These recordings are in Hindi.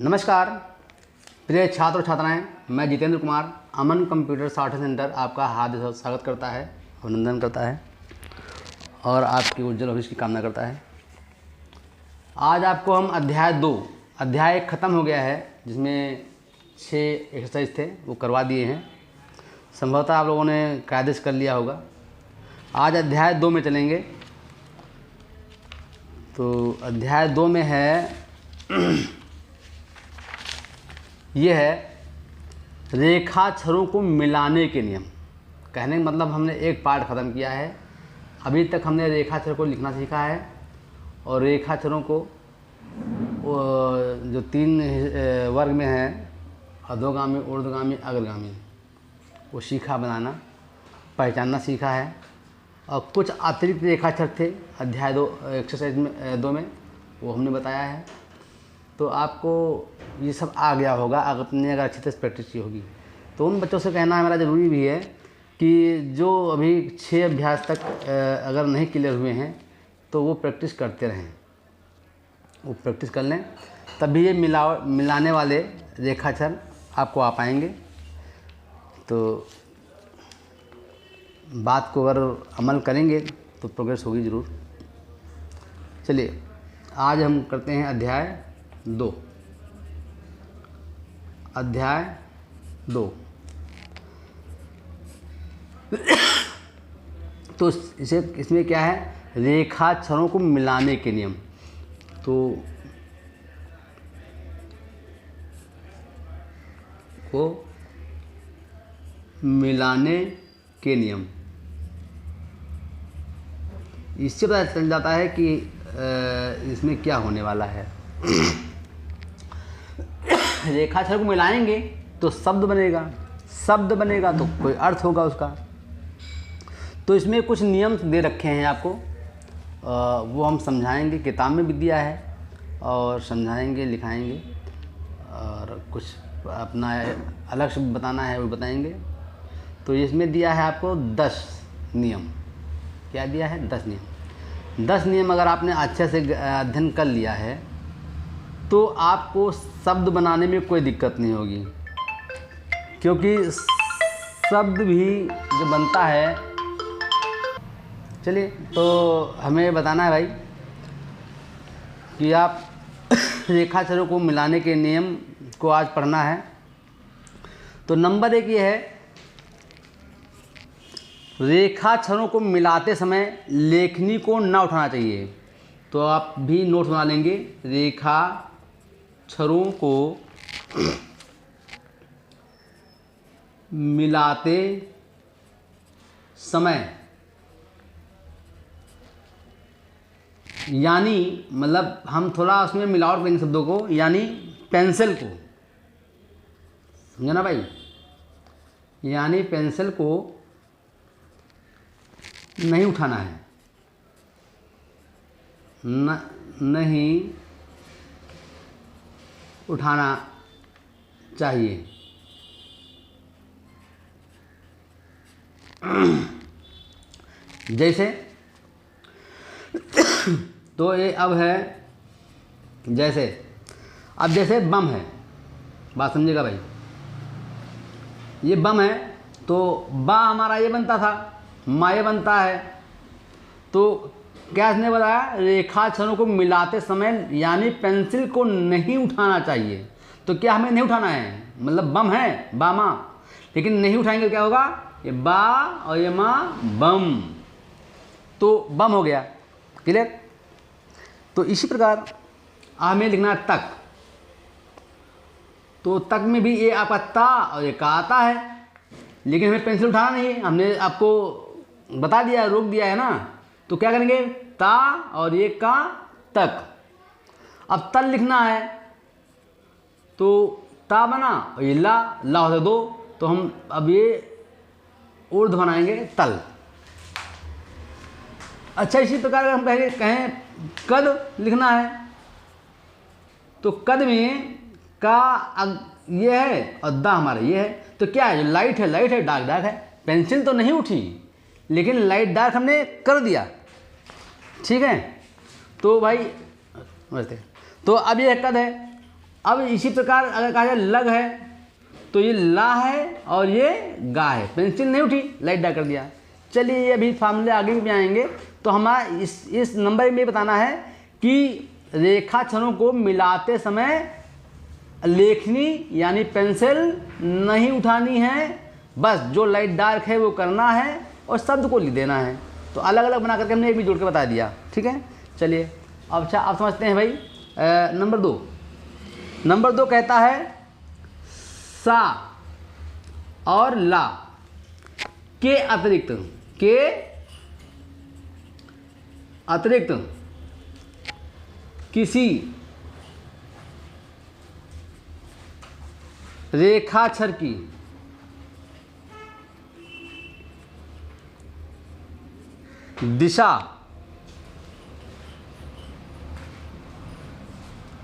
नमस्कार प्रिय छात्र और छात्राएं, मैं जितेंद्र कुमार अमन कंप्यूटर सॉफ्टवेयर सेंटर आपका हार्दिक स्वागत करता है, अभिनंदन करता है और आपकी उज्जवल भविष्य की कामना करता है। आज आपको हम अध्याय 1 ख़त्म हो गया है, जिसमें 6 एक्सरसाइज थे वो करवा दिए हैं। संभवतः आप लोगों ने कायदे से कर लिया होगा। आज अध्याय 2 में चलेंगे। तो अध्याय 2 में है ये है रेखाक्षरों को मिलाने के नियम। कहने का मतलब हमने एक पार्ट ख़त्म किया है। अभी तक हमने रेखाक्षर को लिखना सीखा है और रेखाक्षरों को जो 3 वर्ग में है, अधोगामी, ऊर्ध्वगामी, अग्रगामी, वो सीखा बनाना, पहचानना सीखा है। और कुछ अतिरिक्त रेखाक्षर थे अध्याय 2 एक्सरसाइज में 2 में, वो हमने बताया है। तो आपको ये सब आ गया होगा अगर अच्छे से प्रैक्टिस की होगी। तो उन बच्चों से कहना हमारा ज़रूरी भी है कि जो अभी 6 अभ्यास तक अगर नहीं क्लियर हुए हैं तो वो प्रैक्टिस करते रहें, वो प्रैक्टिस कर लें, तभी ये मिलाने वाले रेखाक्षर आपको आ पाएंगे। तो बात को अगर अमल करेंगे तो प्रोग्रेस होगी ज़रूर। चलिए आज हम करते हैं अध्याय 2। अध्याय 2 तो इसमें क्या है, रेखाक्षरों को मिलाने के नियम। तो को मिलाने के नियम, इससे पता चल जाता है कि इसमें क्या होने वाला है। रेखाक्षर को मिलाएंगे तो शब्द बनेगा तो कोई अर्थ होगा उसका। तो इसमें कुछ नियम दे रखे हैं आपको, वो हम समझाएंगे, किताब में भी दिया है और समझाएंगे, लिखाएंगे, और कुछ अपना अलग से बताना है वो बताएंगे। तो इसमें दिया है आपको 10 नियम। क्या दिया है? 10 नियम। 10 नियम अगर आपने अच्छे से अध्ययन कर लिया है तो आपको शब्द बनाने में कोई दिक्कत नहीं होगी, क्योंकि शब्द भी जो बनता है, चलिए तो हमें बताना है भाई कि आप रेखाक्षरों को मिलाने के नियम को आज पढ़ना है। तो नंबर 1 ये है, रेखाक्षरों को मिलाते समय लेखनी को ना उठाना चाहिए। तो आप भी नोट बना लेंगे, रेखाक्षरों को मिलाते समय, यानी मतलब हम थोड़ा उसमें मिलावट करेंगे शब्दों को, यानी पेंसिल को, समझा ना भाई, यानी पेंसिल को नहीं उठाना है, नहीं उठाना चाहिए। जैसे तो ये अब है, जैसे अब जैसे बम है, बात समझिएगा भाई, ये बम है तो बा हमारा ये बनता था, मा ये बनता है। तो क्या इसने बताया, रेखाक्षरों को मिलाते समय यानी पेंसिल को नहीं उठाना चाहिए। तो क्या हमें नहीं उठाना है, मतलब बम है, बा मा, लेकिन नहीं उठाएंगे क्या होगा, ये बा और ये मा, बम, तो बम हो गया। क्लियर? तो इसी प्रकार हमें लिखना है तक। तो तक में भी ये आपका ता और ये का आता है, लेकिन हमें पेंसिल उठाना नहीं है, हमने आपको बता दिया, रोक दिया है ना। तो क्या करेंगे, ता और ये का, तक। अब तल लिखना है तो ता बना और ये ला होता 2, तो हम अब ये ऊर्ध्व बनाएंगे तल। अच्छा, इसी प्रकार हम कहें कद लिखना है तो कद में का ये है और दा हमारा ये है। तो क्या है, जो लाइट है, डार्क है। पेंसिल तो नहीं उठी लेकिन लाइट डार्क हमने कर दिया, ठीक है। तो भाई तो अब ये कद है अब इसी प्रकार अगर कहा जाए लग है तो ये ला है और ये गा है। पेंसिल नहीं उठी, लाइट डाल कर दिया। चलिए ये अभी फार्मूले आगे भी आएंगे। तो हमारा इस नंबर में ये बताना है कि रेखाक्षरों को मिलाते समय लेखनी यानी पेंसिल नहीं उठानी है, बस जो लाइट डार्क है वो करना है और शब्द को लिख देना है। तो अलग अलग बना करके हमने एक भी जोड़ के बता दिया, ठीक है। चलिए अब अच्छा आप समझते हैं भाई। नंबर 2 कहता है सा और ला के अतिरिक्त किसी रेखाक्षर की दिशा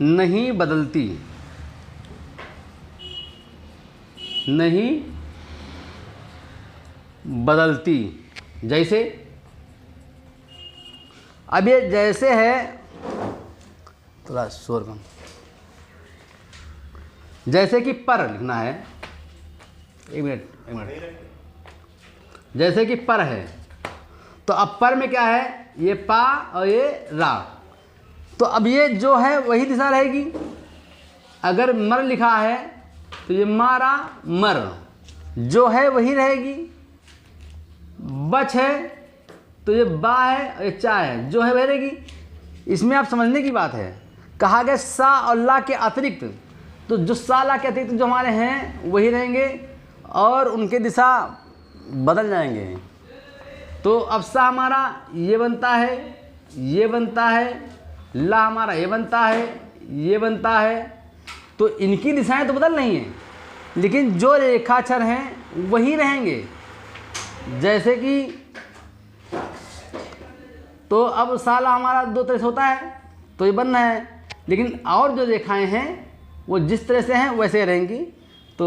नहीं बदलती। जैसे अब ये जैसे है, थोड़ा शोर कम, जैसे कि पर लिखना है। एक मिनट। जैसे कि पर है तो अब पर में क्या है, ये पा और ये रा। तो अब ये जो है वही दिशा रहेगी। अगर मर लिखा है तो ये मारा मर, जो है वही रहेगी। बच है तो ये बा है और ये चा है, जो है वही रहेगी। इसमें आप समझने की बात है, कहा गया सा और ला के अतिरिक्त, तो जो सा ला के अतिरिक्त जो हमारे हैं वही रहेंगे और उनके दिशा बदल जाएंगे। तो अब सा हमारा ये बनता है, ला हमारा ये बनता है, तो इनकी दिशाएं तो बदल नहीं है, लेकिन जो रेखाक्षर हैं वही रहेंगे। जैसे कि तो अब साला हमारा 2 तरह से होता है तो ये बनना है, लेकिन और जो रेखाएं हैं वो जिस तरह से हैं वैसे रहेंगी। तो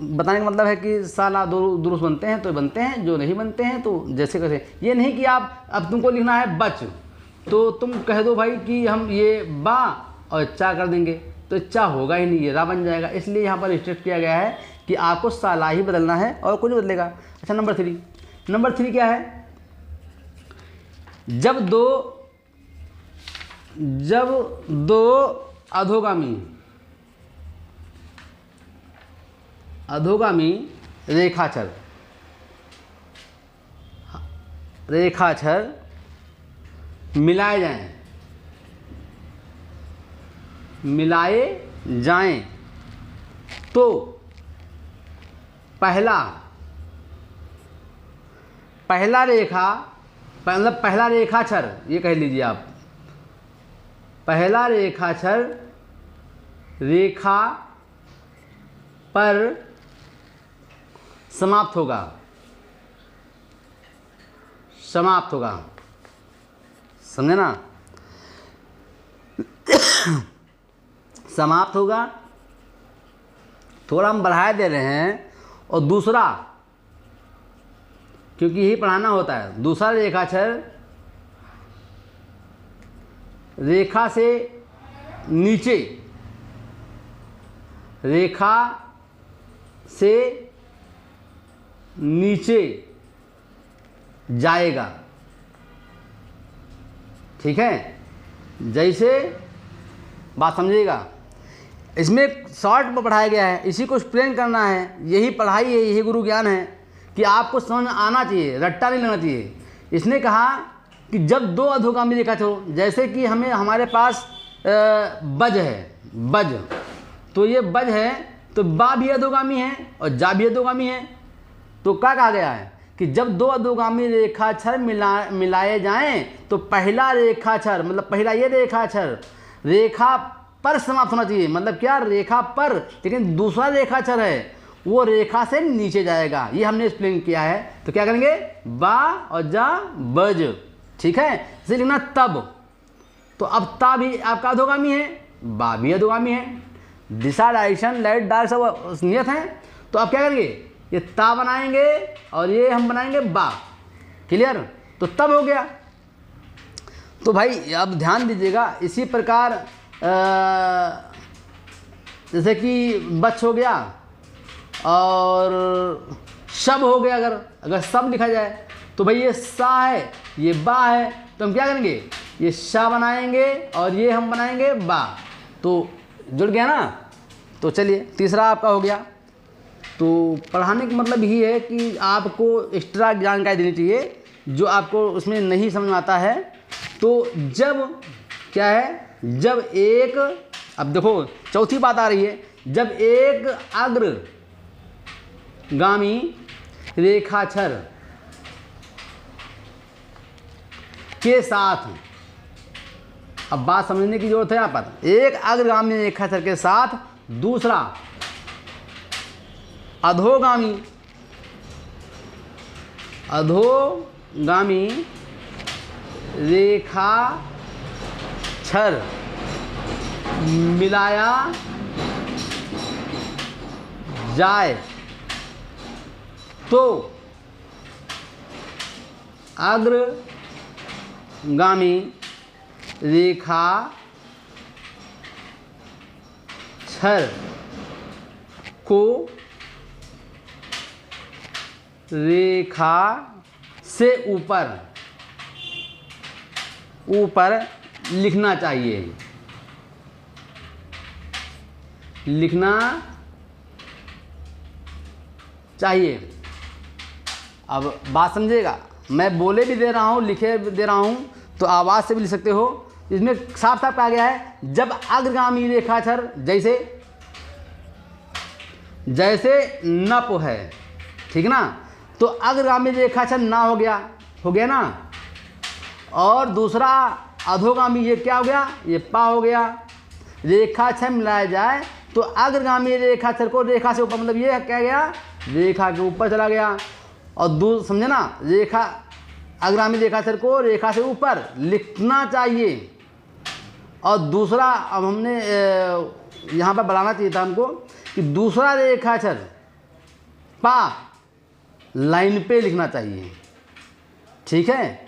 बताने का मतलब है कि साला दुरुस्त बनते हैं तो बनते हैं, जो नहीं बनते हैं तो जैसे कैसे। ये नहीं कि आप अब तुमको लिखना है बच तो तुम कह दो भाई कि हम ये बा और चा कर देंगे, तो चा होगा ही नहीं, ये रा बन जाएगा। इसलिए यहाँ पर रिस्ट्रिक्ट किया गया है कि आपको साला ही बदलना है और कुछ नहीं बदलेगा। अच्छा नंबर 3 क्या है, जब दो अधोगामी रेखाक्षर मिलाए जाएं तो पहला रेखाक्षर, ये कह लीजिए आप, पहला रेखाक्षर रेखा पर समाप्त होगा। समझे ना? समाप्त होगा, थोड़ा हम बढ़ाए दे रहे हैं। और दूसरा, क्योंकि यही पढ़ाना होता है, दूसरा रेखाक्षर रेखा से नीचे जाएगा। ठीक है, जैसे बात समझिएगा, इसमें शॉर्ट में पढ़ाया गया है, इसी को एक्सप्लेन करना है। यही पढ़ाई है, यही गुरु ज्ञान है कि आपको समझ आना चाहिए, रट्टा नहीं लेना चाहिए। इसने कहा कि जब 2 अधोगामी रेखाक्षर हो, जैसे कि हमारे पास बज है, बज, तो ये बज है तो बा भी अधोगामी है और जा भी अधोगामी है। तो क्या कहा गया है कि जब 2 अधोगामी रेखाक्षर मिलाए जाएं तो पहला रेखाक्षर, मतलब पहला ये रेखाक्षर रेखा पर समाप्त होना चाहिए। मतलब क्या, रेखा पर, लेकिन दूसरा रेखाक्षर है वो रेखा से नीचे जाएगा। ये हमने एक्सप्लेन किया है। तो क्या करेंगे, बा और जा बज। ठीक है, इसे लिखना तब। तो अब ता भी आपका अधोगामी है, बा भी अधोगामी है, दिशा डायरेक्शन लाइट डार्क सब नियत है। तो अब क्या करेंगे, ये ता बनाएंगे और ये हम बनाएंगे बा। क्लियर? तो तब हो गया। तो भाई अब ध्यान दीजिएगा, इसी प्रकार जैसे कि बच हो गया और शब हो गया। अगर सब लिखा जाए तो भाई ये सा है, ये बा है, तो हम क्या करेंगे, ये शा बनाएंगे और ये हम बनाएंगे बा, तो जुड़ गया ना। तो चलिए तीसरा आपका हो गया। तो पढ़ाने का मतलब यही है कि आपको एक्स्ट्रा जानकारी देनी चाहिए जो आपको उसमें नहीं समझ में आता है। तो जब क्या है, जब एक, अब देखो चौथी बात आ रही है, जब एक अग्रगामी रेखाक्षर के साथ, अब बात समझने की जरूरत है यहाँ पर, एक अग्रगामी रेखाक्षर के साथ दूसरा अधोगामी रेखाक्षर मिलाया जाए तो अग्रगामी रेखाक्षर को रेखा से ऊपर लिखना चाहिए, अब बात समझिएगा, मैं बोले भी दे रहा हूँ, लिखे भी दे रहा हूँ, तो आवाज़ से भी लिख सकते हो। इसमें साफ साफ कहा गया है, जब अग्रगामी रेखाक्षर जैसे नप है, ठीक ना, तो अग्रगामी रेखाक्षर ना हो गया ना, और दूसरा अधोगामी ये क्या हो गया, ये पा हो गया, रेखाक्षर मिलाया जाए तो अग्रगामी रेखाक्षर को रेखा से ऊपर, मतलब ये क्या गया, रेखा के ऊपर चला गया, और समझे ना, अग्रगामी रेखाक्षर को रेखा से ऊपर लिखना चाहिए। और दूसरा, अब हमने यहाँ पर बढ़ाना चाहिए था हमको कि दूसरा रेखाक्षर पा लाइन पे लिखना चाहिए, ठीक है।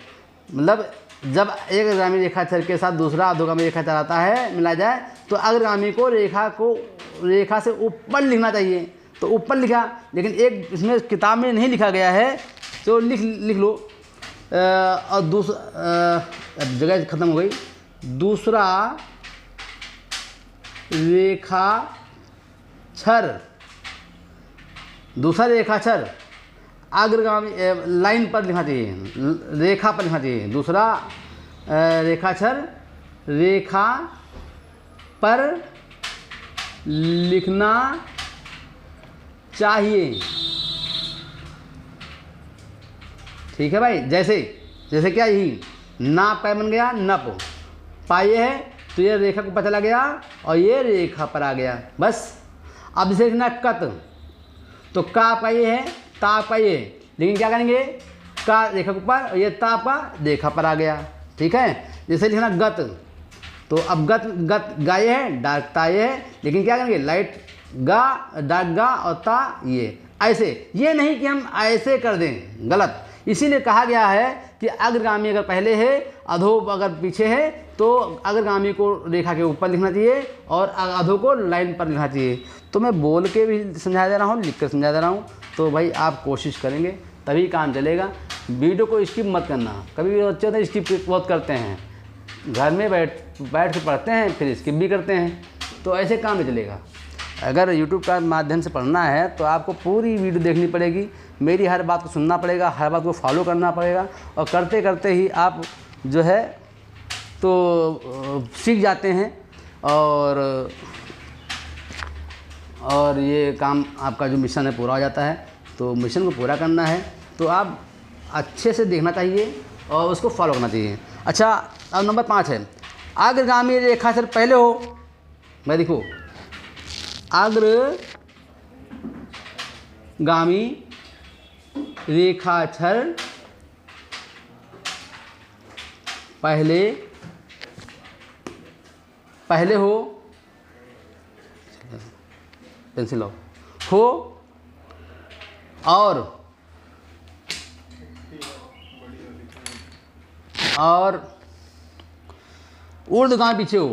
मतलब जब एक अग्रगामी रेखाक्षर के साथ दूसरा अधोगामी रेखाक्षर आता है, मिला जाए, तो अग्रगामी को रेखा से ऊपर लिखना चाहिए, तो ऊपर लिखा, लेकिन एक इसमें किताब में नहीं लिखा गया है, तो लिख लो। और दूसरा जगह ख़त्म हो गई, दूसरा रेखाक्षर अग्रगामी लाइन पर लिखना चाहिए, रेखा पर लिखना चाहिए, दूसरा रेखाक्षर रेखा पर लिखना चाहिए, ठीक है भाई। जैसे क्या, यही नाप का बन गया, नप पा ये है, तो ये रेखा को ऊपर चला गया और ये रेखा पर आ गया, बस। अब जैसे लिखना कत, तो का आपका ये है, ता आपका ये, लेकिन क्या करेंगे, का रेखा के ऊपर और ये ता आपका रेखा पर आ गया, ठीक है। जैसे लिखना गत, तो अब गत गा ये है, डार्क ता ये है, लेकिन क्या करेंगे, लाइट गा, डार्क गा और ता ये, ऐसे। ये नहीं कि हम ऐसे कर दें, गलत। इसीलिए कहा गया है कि अग्रगामी अगर पहले है, अधो अगर पीछे है, तो अग्रगामी को रेखा के ऊपर लिखना चाहिए और अधो को लाइन पर लिखना चाहिए। तो मैं बोल के भी समझा दे रहा हूँ, लिख कर समझा दे रहा हूँ, तो भाई आप कोशिश करेंगे तभी काम चलेगा। वीडियो को स्किप मत करना। कभी भी बच्चे होते हैं स्किप बहुत करते हैं, घर में बैठ के पढ़ते हैं, फिर स्किप भी करते हैं, तो ऐसे काम नहीं चलेगा। अगर यूट्यूब का माध्यम से पढ़ना है तो आपको पूरी वीडियो देखनी पड़ेगी, मेरी हर बात को सुनना पड़ेगा, हर बात को फॉलो करना पड़ेगा, और करते करते ही आप जो है तो सीख जाते हैं, और ये काम आपका जो मिशन है पूरा हो जाता है। तो मिशन को पूरा करना है तो आप अच्छे से देखना चाहिए और उसको फॉलो करना चाहिए। अच्छा, अब नंबर 5 है, अग्रगामी रेखाक्षर पहले हो। मैं देखो, अग्रगामी रेखाक्षर पहले हो, पेंसिल हो, और ऊर्ध्वगामी पीछे हो,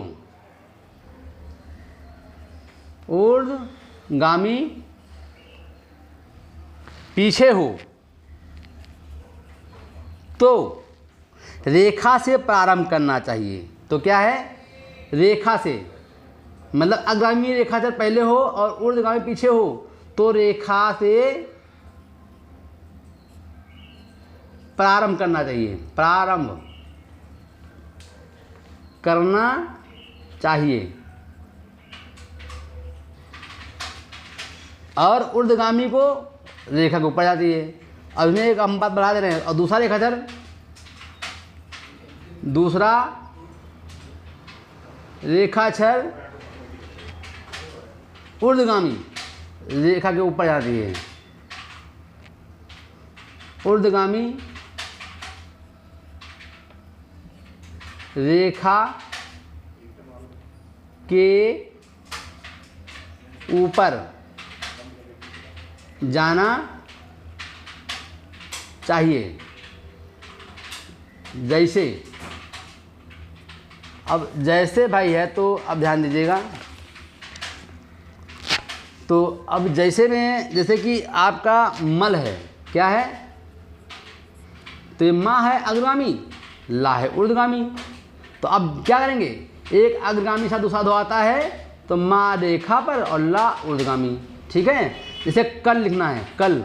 ऊर्ध्वगामी पीछे हो तो रेखा से प्रारंभ करना चाहिए। तो क्या है, रेखा से, मतलब अग्रगामी रेखाचर पहले हो और ऊर्ध्वगामी पीछे हो तो रेखा से प्रारंभ करना चाहिए, प्रारंभ करना चाहिए। और ऊर्ध्वगामी को रेखा के ऊपर जाती है। अब इसमें एक हम बात बढ़ा दे रहे हैं। और दूसरा रेखाचर, दूसरा रेखाचर ऊर्ध्वगामी रेखा के ऊपर जाती है, ऊर्ध्वगामी रेखा के ऊपर जाना चाहिए। जैसे, अब जैसे भाई है तो अब ध्यान दीजिएगा। तो अब जैसे में, जैसे कि आपका मल है, क्या है, तो ये माँ है अग्रगामी, ला है ऊर्ध्वगामी। तो अब क्या करेंगे, एक अग्रगामी साथ दूसरा दो आता है तो माँ रेखा पर और ला ऊर्ध्वगामी। ठीक है, जैसे कल लिखना है, कल,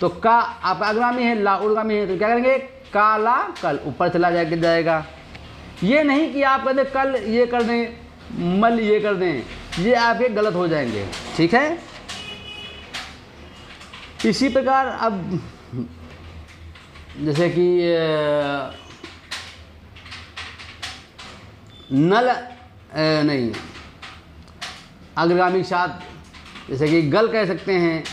तो का आपका अग्रगामी है, ला ऊर्ध्वगामी है, तो क्या करेंगे, काला कल ऊपर चला जाएगा। ये नहीं कि आप कहते कल ये कर दें, मल ये कर दें, ये आपके गलत हो जाएंगे। ठीक है, इसी प्रकार अब जैसे कि नल नहीं, अग्रगामी के साथ जैसे कि गल कह सकते हैं।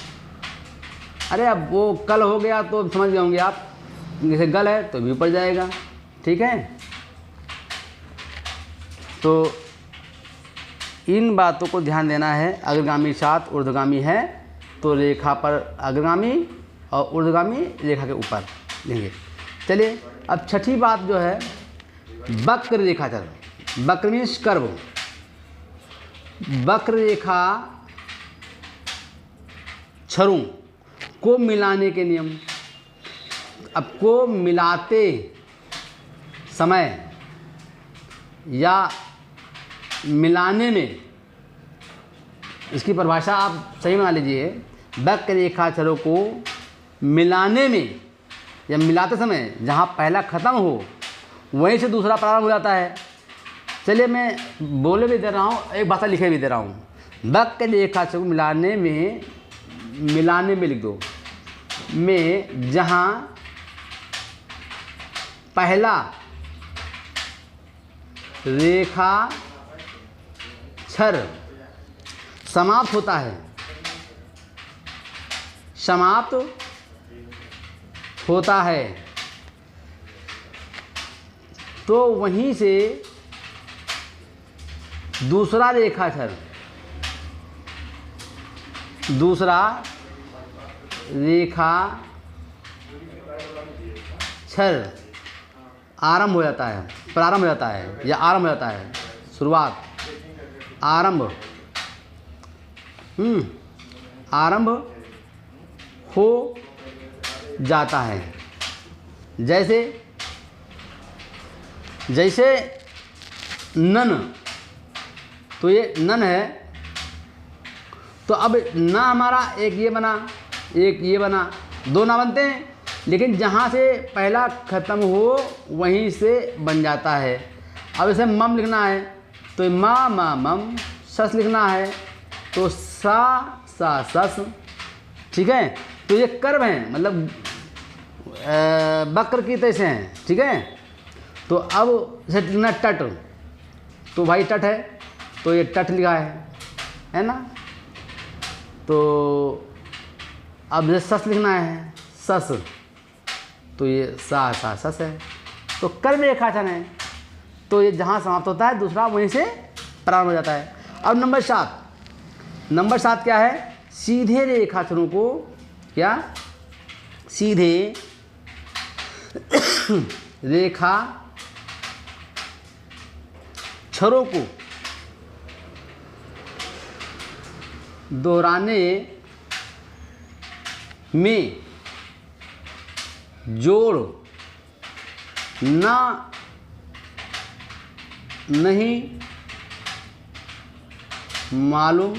अरे अब वो कल हो गया तो समझ गए होंगे आप, जैसे गल है तो भी ऊपर जाएगा। ठीक है, तो इन बातों को ध्यान देना है। अग्रगामी के साथ ऊर्ध्वगामी है तो रेखा पर अग्रगामी और ऊर्ध्वगामी रेखा के ऊपर लेंगे। चलिए, अब छठी बात जो है, वक्र रेखाचर। वक्र मीन्स कर्व, वक्र रेखा छरों को मिलाने के नियम। अब को मिलाते समय या मिलाने में, इसकी परिभाषा आप सही बना लीजिए। वक्र रेखा छरों को मिलाने में या मिलाते समय जहाँ पहला ख़त्म हो वहीं से दूसरा प्रारंभ हो जाता है। चलिए, मैं बोले भी दे रहा हूँ, एक भाषा लिखे भी दे रहा हूँ। वक्र रेखा छरों को मिलाने में लिख दो, में जहाँ पहला रेखा छर समाप्त होता है, समाप्त होता है, तो वहीं से दूसरा रेखाचर, दूसरा रेखा छर आरंभ हो जाता है, प्रारंभ हो जाता है या आरंभ हो जाता है, शुरुआत, आरंभ, आरंभ हो जाता है। जैसे जैसे नन, तो ये नन है, तो अब ना हमारा एक ये बना, एक ये बना, दो ना बनते हैं, लेकिन जहाँ से पहला ख़त्म हो वहीं से बन जाता है। अब इसे मम लिखना है तो मा मा मम, सस लिखना है तो सा सा सस। ठीक है, तो ये कर्व हैं, मतलब वक्र की तरह से हैं। ठीक है, तो अब जैसे लिखना टट, तो भाई टट है तो ये टट लिखा है ना। तो अब जैसे सस लिखना है, सस, तो ये सा सा सस है। तो कर्म रेखाचन है, तो ये जहाँ समाप्त होता है दूसरा वहीं से प्रारंभ हो जाता है। अब नंबर 7, नंबर 7 क्या है, सीधे रेखाचरों को, क्या, सीधे रेखा छरों को दोहराने में जोड़ ना नहीं मालूम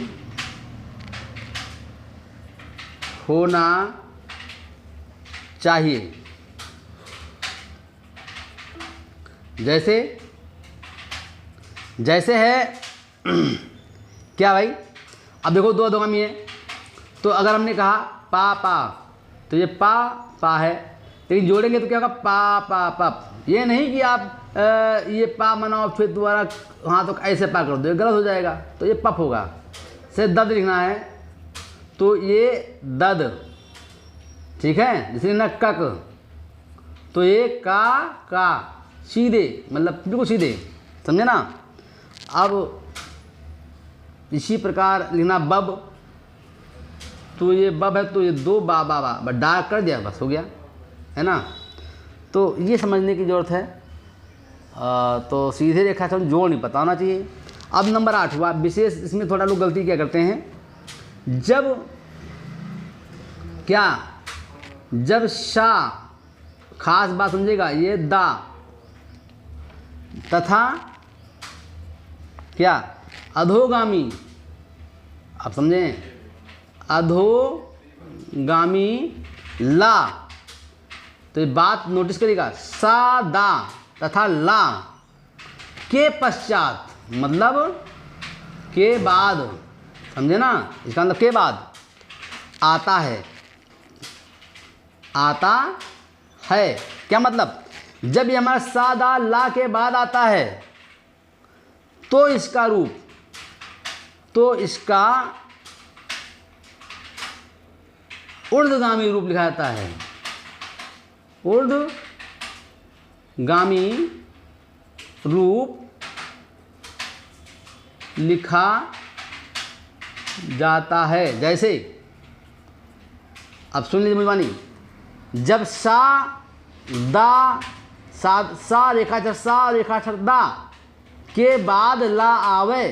होना चाहिए। जैसे है क्या भाई, अब देखो दो अधोगामी है, तो अगर हमने कहा पा पा, तो ये पा है, लेकिन जोड़ेंगे तो क्या होगा, पा पप। ये नहीं कि आप ये पा बनाओ फिर दोबारा हाँ तो ऐसे पा कर दो, ये गलत हो जाएगा, तो ये पप होगा। से दद लिखना है तो ये दद, ठीक है। जैसे ना कक, तो ये का सीधे, मतलब बिल्कुल सीधे, समझे ना। अब इसी प्रकार लिखना बब, तो ये बब है तो ये दो बा बस डार्क कर दिया, बस हो गया, है ना। तो ये समझने की ज़रूरत है। तो सीधे रेखा से जोड़ नहीं पता होना चाहिए। अब नंबर 8वां विशेष, इसमें थोड़ा लोग गलती क्या करते हैं, जब शा, खास बात समझेगा, ये दा तथा क्या अधोगामी, आप समझें, अधोगामी ला, तो ये बात नोटिस करिएगा, सा दा तथा ला के पश्चात, मतलब के बाद, समझे ना, इसका मतलब के बाद आता है। क्या मतलब, जब ये हमारा सा दा ला के बाद आता है तो इसका रूप, तो इसका ऊर्ध्वगामी रूप लिखा जाता है, ऊर्ध्वगामी रूप लिखा जाता है। जैसे अब सुन लीजिए मेजबानी, जब सा रेखाक्षर दा के बाद ला आवे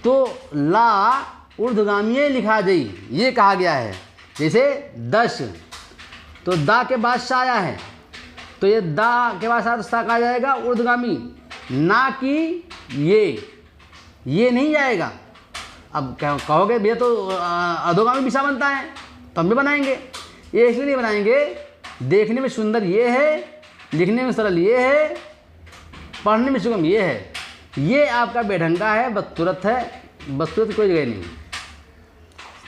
तो ला ऊर्ध्वगामी लिखा जाई, ये कहा गया है। जैसे 10, तो दा के बाद सा आया है, तो ये दा के बाद सा कहा जाएगा ऊर्ध्वगामी, ना कि ये नहीं जाएगा। अब कहोगे भैया तो अधोगामी भी सा बनता है, तो हम भी बनाएंगे। ये इसलिए नहीं बनाएंगे, देखने में सुंदर ये है, लिखने में सरल ये है, पढ़ने में सुगम ये है। ये आपका बेढंगा है, बदसूरत है, बदसूरत कोई जगह नहीं।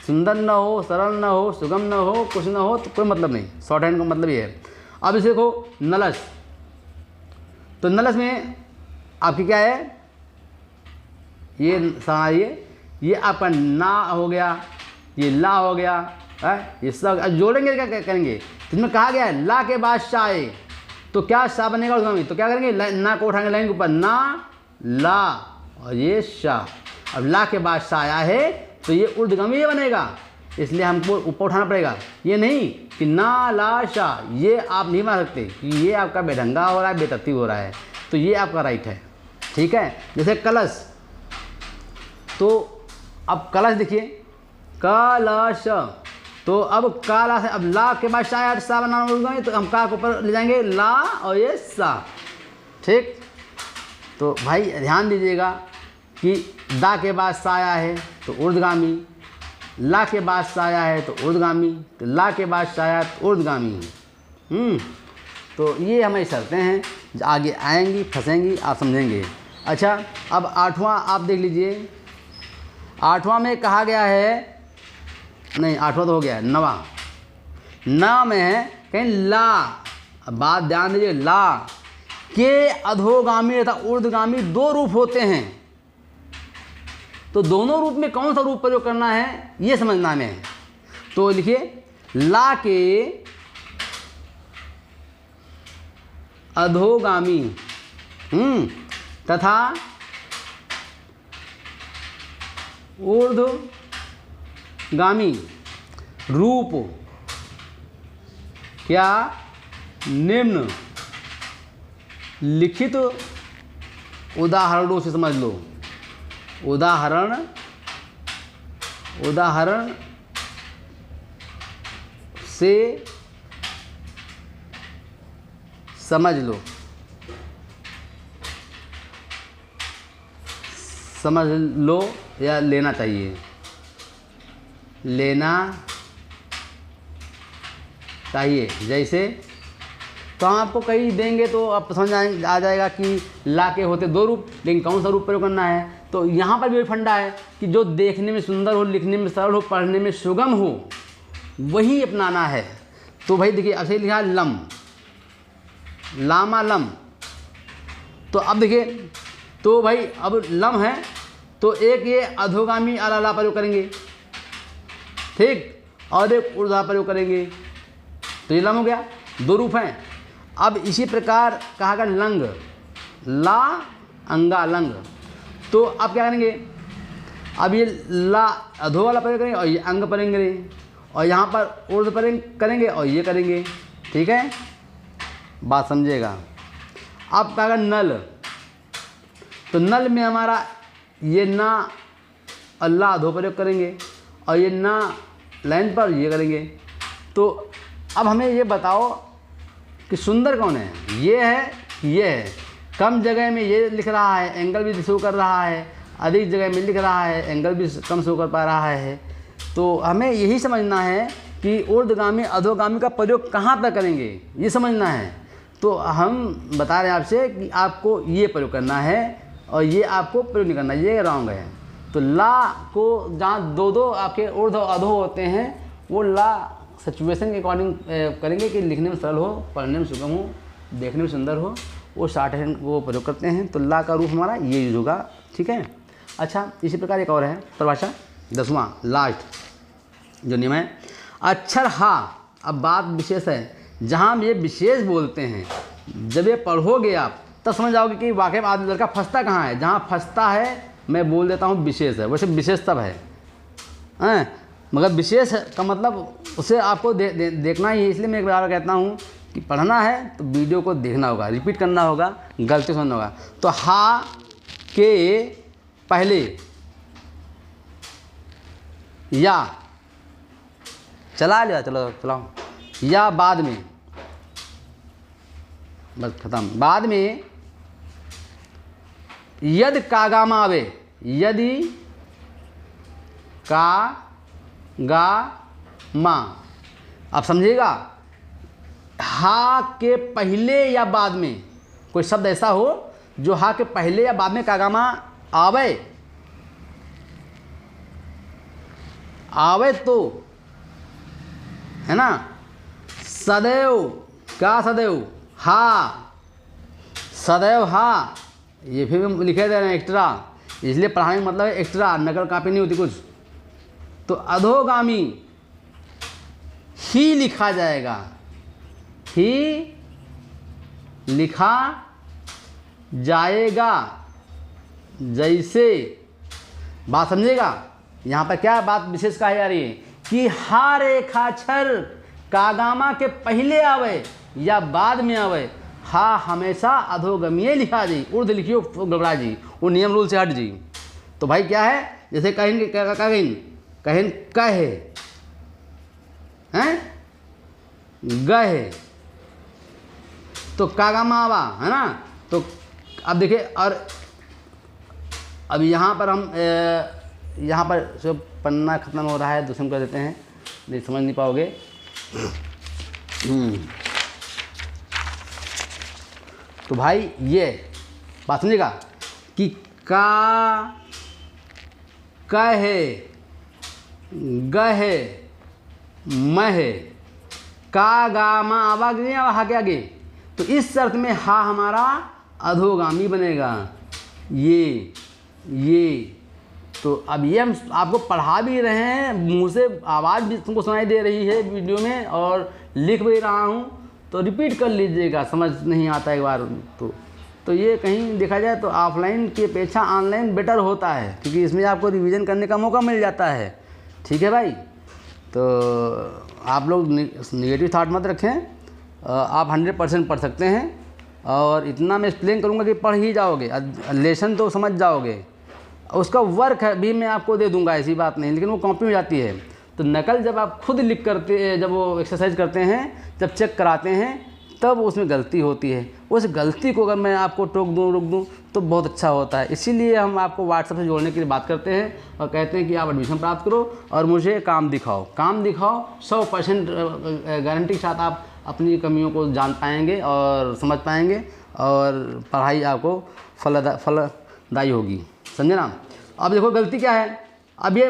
सुंदर न हो, सरल न हो, सुगम न हो, कुछ न हो, तो कोई मतलब नहीं। शॉर्ट हैंड का मतलब ये है। अब इसे देखो नलस, तो नलस में आपकी क्या है, ये आपका ना हो गया, ये ला हो गया है, ये सब जोड़ेंगे क्या करेंगे, इसमें कहा गया है ला के बाद शाह, तो क्या शाह बनेगा ऊर्ध्वगामी, तो क्या करेंगे, ना को उठाएंगे लाइन के ऊपर, ना ला और ये शाह। अब ला के बाद शाह आया है तो ये ऊर्ध्वगामी ये बनेगा, इसलिए हमको ऊपर उठाना पड़ेगा। ये नहीं कि ना ला शाह, ये आप नहीं मान सकते कि ये आपका बेढंगा हो रहा है, बेतरतीब हो रहा है, तो ये आपका राइट है, ठीक है। जैसे कलश, तो अब कलश देखिए, कलश, तो अब काला से, अब ला के बाद शायद सा बनाना ऊर्ध्वगामी, तो हम का के ऊपर ले जाएंगे ला और ये सा, ठीक। तो भाई ध्यान दीजिएगा कि दा के बाद सा आया है तो ऊर्ध्वगामी, ला के बाद सा आया है तो ऊर्ध्वगामी, तो ला के बाद सा आया तो ऊर्ध्वगामी। तो ये हमें शर्तें हैं, आगे आएंगी, फंसेंगी, आप समझेंगे। अच्छा, अब 8वां आप देख लीजिए। 8वां में कहा गया है, नहीं 8वां तो हो गया, 9वां, ना में है कहीं ला, अब बात ध्यान दीजिए, ला के अधोगामी तथा ऊर्ध्वगामी दो रूप होते हैं, तो दोनों रूप में कौन सा रूप प्रयोग करना है ये समझना में है। तो लिखिए, ला के अधोगामी तथा ऊर्ध्वगामी रूप क्या निम्न लिखित उदाहरणों से समझ लो। उदाहरण उदाहरण से समझ लो, समझ लो या लेना चाहिए, लेना चाहिए। जैसे तो हम आपको कई देंगे तो आप समझ आ जाएगा कि ला के होते दो रूप, लेकिन कौन सा रूप प्रयोग करना है। तो यहाँ पर भी फंडा है कि जो देखने में सुंदर हो, लिखने में सरल हो, पढ़ने में सुगम हो, वही अपनाना है। तो भाई देखिए ऐसे लिखा लम, लामा लम। तो अब देखिए, तो भाई अब लम है तो एक ये अधोगामी अला प्रयोग करेंगे, ठीक, और एक ऊर्ध्वा प्रयोग करेंगे, तो ये लम हो गया, दो रूप हैं। अब इसी प्रकार कहा गया लंग, ला अंगा लंग। तो अब क्या करेंगे, अब ये ला अधो वाला प्रयोग करेंगे और ये अंग करेंगे, और यहाँ पर ऊर्ध्व करेंगे और ये करेंगे, ठीक है, बात समझिएगा। अब क्या कहा नल, तो नल में हमारा ये ना अल्लाह अधो प्रयोग करेंगे और ये ना लाइन पर ये करेंगे। तो अब हमें ये बताओ कि सुंदर कौन है, ये है, ये है। कम जगह में ये लिख रहा है, एंगल भी शो कर रहा है, अधिक जगह में लिख रहा है, एंगल भी कम शो कर पा रहा है। तो हमें यही समझना है कि ऊर्ध्वगामी अधोगामी का प्रयोग कहाँ पर करेंगे, ये समझना है। तो हम बता रहे हैं आपसे कि आपको ये प्रयोग करना है और ये आपको प्रयोग नहीं करना, ये रॉन्ग है। तो ला को जहाँ दो दो आपके ऊर्ध्व अधो होते हैं, वो ला सिचुएशन के अकॉर्डिंग करेंगे कि लिखने में सरल हो, पढ़ने में सुगम हो, देखने में सुंदर हो, वो शॉर्ट हैंड वो प्रयोग करते हैं। तो ला का रूप हमारा ये यूज होगा, ठीक है। अच्छा, इसी प्रकार एक और है परिभाषा, 10वां लास्ट जो नियम है, अक्षर हा। अब बात विशेष है, जहाँ हम ये विशेष बोलते हैं, जब ये पढ़ोगे आप तब समझ जाओगे कि वाकई में आदमी लड़का फंसता कहाँ है। जहाँ फंसता है मैं बोल देता हूँ विशेष है, वैसे विशेष तब है, मगर विशेष का मतलब उसे आपको देखना ही है। इसलिए मैं एक बार कहता हूँ कि पढ़ना है तो वीडियो को देखना होगा, रिपीट करना होगा, गलती सुनना होगा। तो हा के पहले या चला लिया, चलो चलाओ, या बाद में, बस खत्म। बाद में यदि कागामा आवे, यदि का गा मा। आप समझिएगा, हा के पहले या बाद में कोई शब्द ऐसा हो जो हा के पहले या बाद में कागामा आवे, आवे तो है ना। सदैव, क्या सदैव, हा, सदैव हा, ये फिर हम लिखे दे रहे हैं एक्स्ट्रा, इसलिए पढ़ाने का मतलब है एक्स्ट्रा, नकल कापी नहीं होती कुछ। तो अधोगामी ही लिखा जाएगा, ही लिखा जाएगा, जैसे, बात समझिएगा। यहाँ पर क्या बात विशेष कही जा रही है कि हा रेखाक्षर कागामा के पहले आवे या बाद में आवे, हा हमेशा अधोगमीय लिखा जी, उर्द लिखियो गड़बड़ा जी, वो नियम रूल से हट जी। तो भाई क्या है, जैसे कहेंगे कहें कहे हैं गहे, तो कागामा आवा है ना। तो अब देखिए, और अब यहाँ पर हम यहाँ पर जो पन्ना खत्म हो रहा है, दूसरे कर देते हैं, नहीं समझ नहीं पाओगे। तो भाई ये बात समझिएगा कि का, कहे, गहे, महे, का गामा आवाग नहीं आवा हा के आगे, तो इस शर्त में हा हमारा अधोगामी बनेगा, ये। तो अब ये हम आपको पढ़ा भी रहे हैं, मुंह से आवाज़ भी तुमको सुनाई दे रही है वीडियो में, और लिख भी रहा हूँ, तो रिपीट कर लीजिएगा, समझ नहीं आता एक बार तो ये कहीं देखा जाए तो ऑफलाइन की अपेक्षा ऑनलाइन बेटर होता है, क्योंकि इसमें आपको रिवीजन करने का मौका मिल जाता है, ठीक है भाई। तो आप लोग नेगेटिव थाट मत रखें, आप 100% पढ़ सकते हैं, और इतना मैं एक्सप्लेन करूँगा कि पढ़ ही जाओगे, लेसन तो समझ जाओगे, उसका वर्क है भी मैं आपको दे दूंगा, ऐसी बात नहीं, लेकिन वो कॉपी में जाती है। तो नकल जब आप खुद लिख करते, जब वो एक्सरसाइज करते हैं, जब चेक कराते हैं, तब उसमें गलती होती है। उस गलती को अगर मैं आपको रोक दूँ तो बहुत अच्छा होता है। इसीलिए हम आपको व्हाट्सएप से जोड़ने के लिए बात करते हैं और कहते हैं कि आप एडमिशन प्राप्त करो और मुझे काम दिखाओ। 100% गारंटी के साथ आप अपनी कमियों को जान पाएंगे और समझ पाएंगे और पढ़ाई आपको फलदायी होगी, समझे ना। अब देखो गलती क्या है, अब ये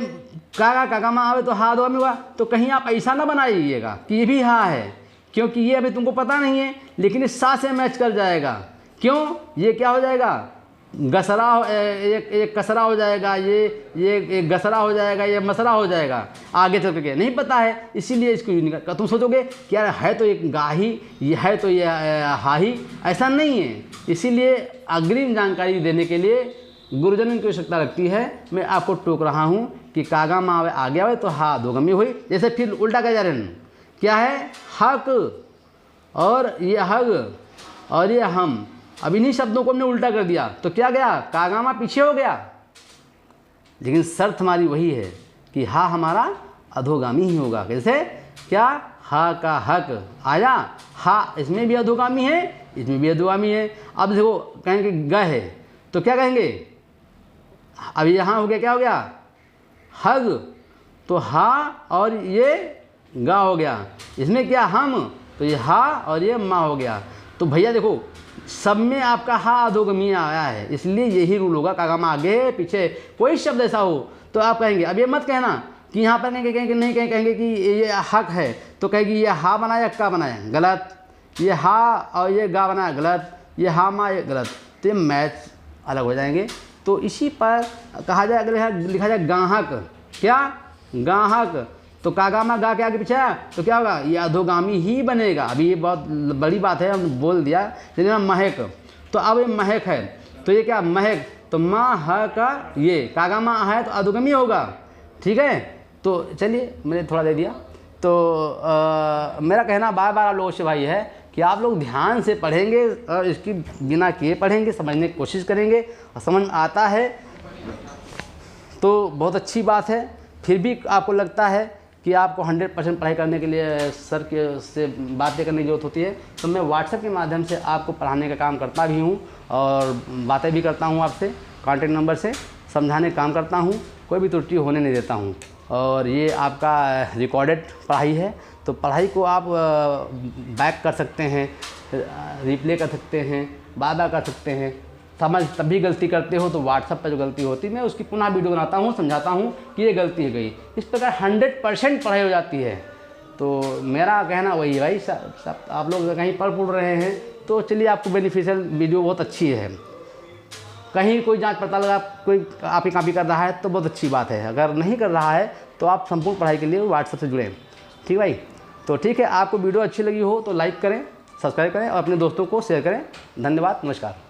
कागा माँ आवे तो हा दो में हुआ, तो कहीं आप ऐसा ना बनाइएगा कि ये भी हा है, क्योंकि ये अभी तुमको पता नहीं है, लेकिन इस सा से मैच कर जाएगा। क्यों? ये क्या हो जाएगा, गसरा, एक कसरा हो जाएगा, ये एक गसरा हो जाएगा, ये मसरा हो जाएगा आगे चल के, नहीं पता है, इसीलिए इसको यूज नहीं कर। तुम सोचोगे कि यार है तो एक गाही, ये है तो ये हाही, ऐसा नहीं है। इसीलिए अग्रिम जानकारी देने के लिए गुरुजन की आवश्यकता लगती है। मैं आपको टोक रहा हूँ कि कागा माँ आगे आवे तो हा दोगमी हुई। जैसे फिर उल्टा कह जा रहे हैं, क्या है, हक और ये हग और ये हम, अब इन्हीं शब्दों को हमने उल्टा कर दिया तो क्या गया, कागामा पीछे हो गया। लेकिन शर्त हमारी वही है कि हा हमारा अधोगामी ही होगा। कैसे, क्या, हा का हक आया, हा इसमें भी अधोगामी है, इसमें भी अधोगामी है। अब देखो कहेंगे ग है तो क्या कहेंगे, अब यहाँ हो गया, क्या हो गया, हग, तो हा और ये गा हो गया। इसमें क्या, हम, तो ये हा और ये मा हो गया। तो भैया देखो सब में आपका हा अधोगमी आया है, इसलिए यही रूल होगा। कागामा आगे पीछे कोई शब्द ऐसा हो तो आप कहेंगे, अब ये मत कहना कि यहाँ पर कहेंगे नहीं, कहेंगे कि ये हक है तो कहेगी ये हा बनाया का बनाया, गलत। ये हा और ये गा बनाया, गलत। ये हा मा, ये गलत। तो ये मैच अलग हो जाएंगे। तो इसी पर कहा जाए, अगर लिखा जाए गाहक, क्या, गाहक, तो कागामा गा के आगे पीछे तो क्या होगा, ये अधोगामी ही बनेगा। अभी ये बहुत बड़ी बात है, हमने बोल दिया। जैसे महक, तो अब ये महक है तो ये क्या, महक, तो माँ ह का ये कागामा है तो अधोगामी होगा, ठीक है। तो चलिए मैंने थोड़ा दे दिया। तो मेरा कहना बार बार आप लोगों से भाई है कि आप लोग ध्यान से पढ़ेंगे और इसकी बिना किए पढ़ेंगे, समझने की कोशिश करेंगे और समझ आता है तो बहुत अच्छी बात है। फिर भी आपको लगता है कि आपको 100% पढ़ाई करने के लिए सर के से बातें करने की जरूरत होती है, तो मैं व्हाट्सएप के माध्यम से आपको पढ़ाने का काम करता भी हूँ और बातें भी करता हूँ आपसे, कॉन्टैक्ट नंबर से समझाने का काम करता हूँ, कोई भी त्रुटि होने नहीं देता हूँ। और ये आपका रिकॉर्डेड पढ़ाई है, तो पढ़ाई को आप बैक कर सकते हैं, रिप्ले कर सकते हैं, बार कर सकते हैं। समझ तभी गलती करते हो तो व्हाट्सएप पर जो गलती होती है मैं उसकी पुनः वीडियो बनाता हूँ, समझाता हूँ कि ये गलती हो गई। इस प्रकार 100% पढ़ाई हो जाती है। तो मेरा कहना वही है भाई, सब आप लोग कहीं पढ़ रहे हैं तो चलिए आपको बेनिफिशियल वीडियो बहुत अच्छी है। कहीं कोई जांच पड़ताल लगा, कोई आपकी कॉपी कर रहा है तो बहुत अच्छी बात है, अगर नहीं कर रहा है तो आप संपूर्ण पढ़ाई के लिए व्हाट्सएप से जुड़ें, ठीक भाई। तो ठीक है, आपको वीडियो अच्छी लगी हो तो लाइक करें, सब्सक्राइब करें और अपने दोस्तों को शेयर करें। धन्यवाद, नमस्कार।